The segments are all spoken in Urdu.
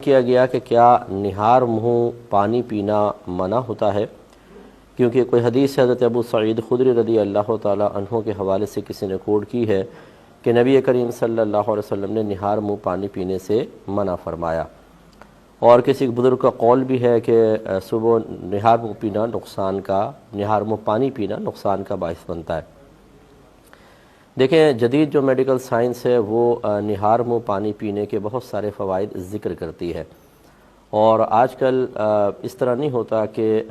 کیا گیا کہ کیا نہار منہ پانی پینا منع ہوتا ہے، کیونکہ کوئی حدیث حضرت ابو سعید خدری رضی اللہ تعالی عنہ کے حوالے سے کسی نے کوٹ کی ہے کہ نبی کریم صلی اللہ علیہ وسلم نے نہار منہ پانی پینے سے منع فرمایا، اور کسی بزرگ کا قول بھی ہے کہ صبح نہار منہ پینا نہار منہ پانی پینا نقصان کا باعث بنتا ہے۔ دیکھیں، جدید جو میڈیکل سائنس ہے وہ نہار منہ پانی پینے کے بہت سارے فوائد ذکر کرتی ہے، اور آج کل اس طرح نہیں ہوتا کہ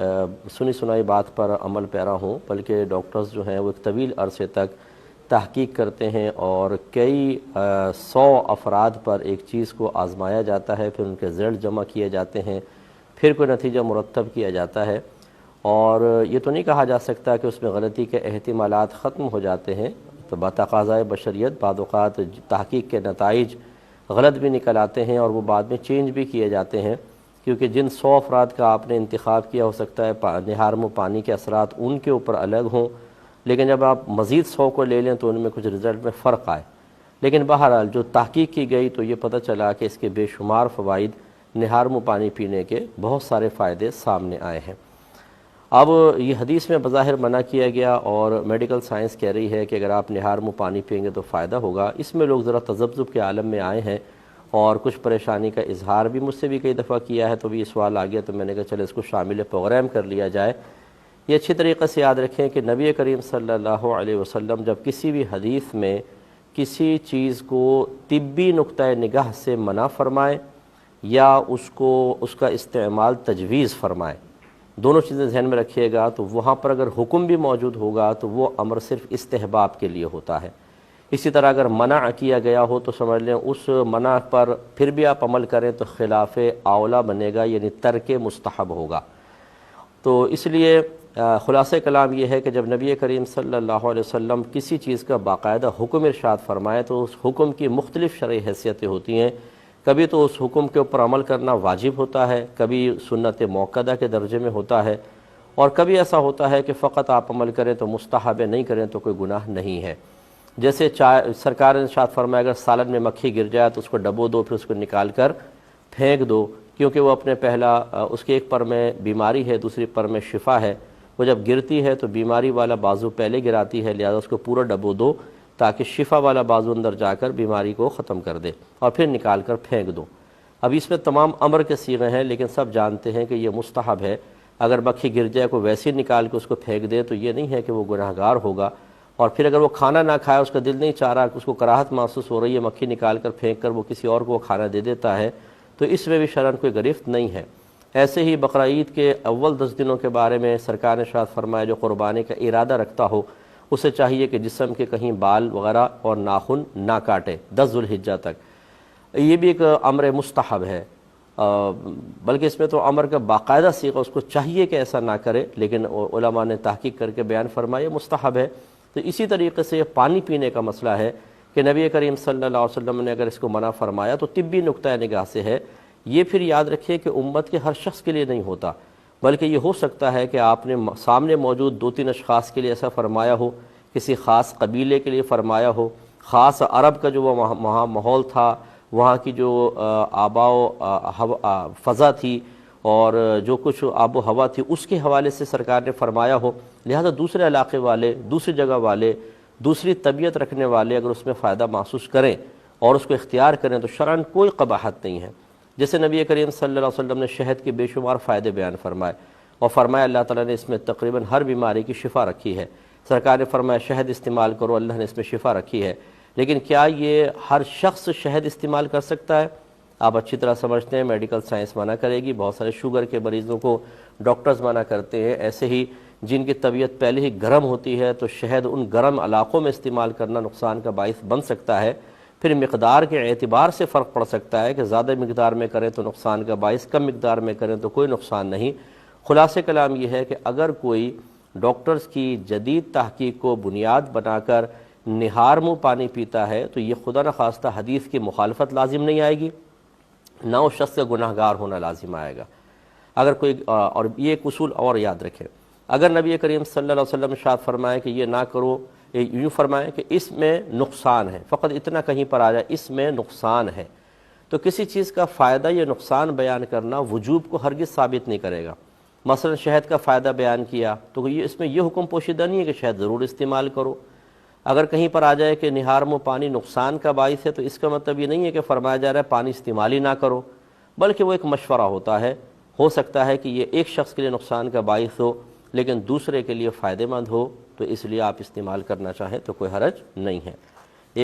سنی سنائی بات پر عمل پیرا ہوں، بلکہ ڈاکٹرز جو ہیں وہ ایک طویل عرصے تک تحقیق کرتے ہیں اور کئی 100 افراد پر ایک چیز کو آزمایا جاتا ہے، پھر ان کے رزلٹ جمع کیے جاتے ہیں، پھر کوئی نتیجہ مرتب کیا جاتا ہے، اور یہ تو نہیں کہا جا سکتا کہ اس میں غلطی کے احتمالات ختم ہو جاتے ہیں۔ تو بتقاضائے بشریت بعض اوقات تحقیق کے نتائج غلط بھی نکل آتے ہیں اور وہ بعد میں چینج بھی کیے جاتے ہیں، کیونکہ جن 100 افراد کا آپ نے انتخاب کیا، ہو سکتا ہے نہار منہ پانی کے اثرات ان کے اوپر الگ ہوں، لیکن جب آپ مزید 100 کو لے لیں تو ان میں کچھ رزلٹ میں فرق آئے۔ لیکن بہرحال جو تحقیق کی گئی تو یہ پتہ چلا کہ اس کے بے شمار فوائد، نہار منہ پانی پینے کے بہت سارے فائدے سامنے آئے ہیں۔ اب یہ حدیث میں بظاہر منع کیا گیا اور میڈیکل سائنس کہہ رہی ہے کہ اگر آپ نہار منہ پانی پئیں گے تو فائدہ ہوگا، اس میں لوگ ذرا تذبذب کے عالم میں آئے ہیں اور کچھ پریشانی کا اظہار بھی مجھ سے بھی کئی دفعہ کیا ہے، تو بھی یہ سوال آ گیا تو میں نے کہا چلے اس کو شامل پروگرام کر لیا جائے۔ یہ اچھی طریقے سے یاد رکھیں کہ نبی کریم صلی اللہ علیہ وسلم جب کسی بھی حدیث میں کسی چیز کو طبی نقطہ نگاہ سے منع فرمائے یا اس کا استعمال تجویز فرمائے، دونوں چیزیں ذہن میں رکھیے گا، تو وہاں پر اگر حکم بھی موجود ہوگا تو وہ امر صرف استحباب کے لیے ہوتا ہے۔ اسی طرح اگر منع کیا گیا ہو تو سمجھ لیں اس منع پر پھر بھی آپ عمل کریں تو خلاف اولا بنے گا، یعنی ترک مستحب ہوگا۔ تو اس لیے خلاصہ کلام یہ ہے کہ جب نبی کریم صلی اللہ علیہ وسلم کسی چیز کا باقاعدہ حکم ارشاد فرمائے تو اس حکم کی مختلف شرعی حیثیتیں ہوتی ہیں، کبھی تو اس حکم کے اوپر عمل کرنا واجب ہوتا ہے، کبھی سنت موقدہ کے درجے میں ہوتا ہے، اور کبھی ایسا ہوتا ہے کہ فقط آپ عمل کریں تو مستحب ہے، نہیں کریں تو کوئی گناہ نہیں ہے۔ جیسے سرکار نے ارشاد فرمایا اگر سالن میں مکھی گر جائے تو اس کو ڈبو دو، پھر اس کو نکال کر پھینک دو، کیونکہ وہ اپنے اس کے ایک پر میں بیماری ہے، دوسری پر میں شفا ہے، وہ جب گرتی ہے تو بیماری والا بازو پہلے گراتی ہے، لہذا اس کو پورا ڈبو دو تاکہ شفا والا بازو اندر جا کر بیماری کو ختم کر دے، اور پھر نکال کر پھینک دو۔ اب اس میں تمام امر کے صیغے ہیں، لیکن سب جانتے ہیں کہ یہ مستحب ہے۔ اگر مکھی گر جائے کو ویسے ہی نکال کے اس کو پھینک دے تو یہ نہیں ہے کہ وہ گناہگار ہوگا، اور پھر اگر وہ کھانا نہ کھائے، اس کا دل نہیں چاہ رہا، اس کو کراہت محسوس ہو رہی ہے، مکھی نکال کر پھینک کر وہ کسی اور کو کھانا دے دیتا ہے، تو اس میں بھی شرعاً کوئی گرفت نہیں ہے۔ ایسے ہی بقرہ عید کے اول 10 دنوں کے بارے میں سرکار نے ارشاد فرمایا جو قربانی کا ارادہ رکھتا ہو اسے چاہیے کہ جسم کے کہیں بال وغیرہ اور ناخن نہ کاٹے 10 ذوالحجہ تک۔ یہ بھی ایک امر مستحب ہے، بلکہ اس میں تو امر کا باقاعدہ صیغہ، اس کو چاہیے کہ ایسا نہ کرے، لیکن علماء نے تحقیق کر کے بیان فرمایا مستحب ہے۔ تو اسی طریقے سے یہ پانی پینے کا مسئلہ ہے کہ نبی کریم صلی اللہ علیہ وسلم نے اگر اس کو منع فرمایا تو طبی نقطہ نگاہ سے ہے۔ یہ پھر یاد رکھیے کہ امت کے ہر شخص کے لیے نہیں ہوتا، بلکہ یہ ہو سکتا ہے کہ آپ نے سامنے موجود 2-3 اشخاص کے لیے ایسا فرمایا ہو، کسی خاص قبیلے کے لیے فرمایا ہو، خاص عرب کا جو وہاں ماحول تھا، وہاں کی جو آبا و فضا تھی اور جو کچھ آب و ہوا تھی، اس کے حوالے سے سرکار نے فرمایا ہو، لہذا دوسرے علاقے والے، دوسری جگہ والے، دوسری طبیعت رکھنے والے اگر اس میں فائدہ محسوس کریں اور اس کو اختیار کریں تو شرعاً کوئی قباحت نہیں ہے۔ جیسے نبی کریم صلی اللہ علیہ وسلم نے شہد کے بے شمار فائدے بیان فرمائے، اور فرمایا اللہ تعالیٰ نے اس میں تقریباً ہر بیماری کی شفا رکھی ہے۔ سرکار نے فرمایا شہد استعمال کرو، اللہ نے اس میں شفا رکھی ہے، لیکن کیا یہ ہر شخص شہد استعمال کر سکتا ہے؟ آپ اچھی طرح سمجھتے ہیں میڈیکل سائنس منع کرے گی، بہت سارے شوگر کے مریضوں کو ڈاکٹرز منع کرتے ہیں، ایسے ہی جن کی طبیعت پہلے ہی گرم ہوتی ہے تو شہد ان گرم علاقوں میں استعمال کرنا نقصان کا باعث بن سکتا ہے۔ پھر مقدار کے اعتبار سے فرق پڑ سکتا ہے کہ زیادہ مقدار میں کریں تو نقصان کا باعث، کم مقدار میں کریں تو کوئی نقصان نہیں۔ خلاصہ کلام یہ ہے کہ اگر کوئی ڈاکٹرز کی جدید تحقیق کو بنیاد بنا کر نہار منہ پانی پیتا ہے تو یہ خدا نخواستہ حدیث کی مخالفت لازم نہیں آئے گی، نہ اس شخص کا گناہ گار ہونا لازم آئے گا۔ اگر کوئی اور یہ ایک اصول اور یاد رکھیں، اگر نبی کریم صلی اللہ علیہ وسلم ارشاد فرمائے کہ یہ نہ کرو، یوں فرمائے کہ اس میں نقصان ہے، فقط اتنا کہیں پر آ جائے اس میں نقصان ہے، تو کسی چیز کا فائدہ یا نقصان بیان کرنا وجوب کو ہرگز ثابت نہیں کرے گا۔ مثلا شہد کا فائدہ بیان کیا تو اس میں یہ حکم پوشیدہ نہیں ہے کہ شہد ضرور استعمال کرو۔ اگر کہیں پر آ جائے کہ نہار منہ پانی نقصان کا باعث ہے تو اس کا مطلب یہ نہیں ہے کہ فرمایا جا رہا ہے پانی استعمال ہی نہ کرو، بلکہ وہ ایک مشورہ ہوتا ہے۔ ہو سکتا ہے کہ یہ ایک شخص کے لیے نقصان کا باعث ہو لیکن دوسرے کے لیے فائدہ مند ہو، تو اس لیے آپ استعمال کرنا چاہیں تو کوئی حرج نہیں ہے۔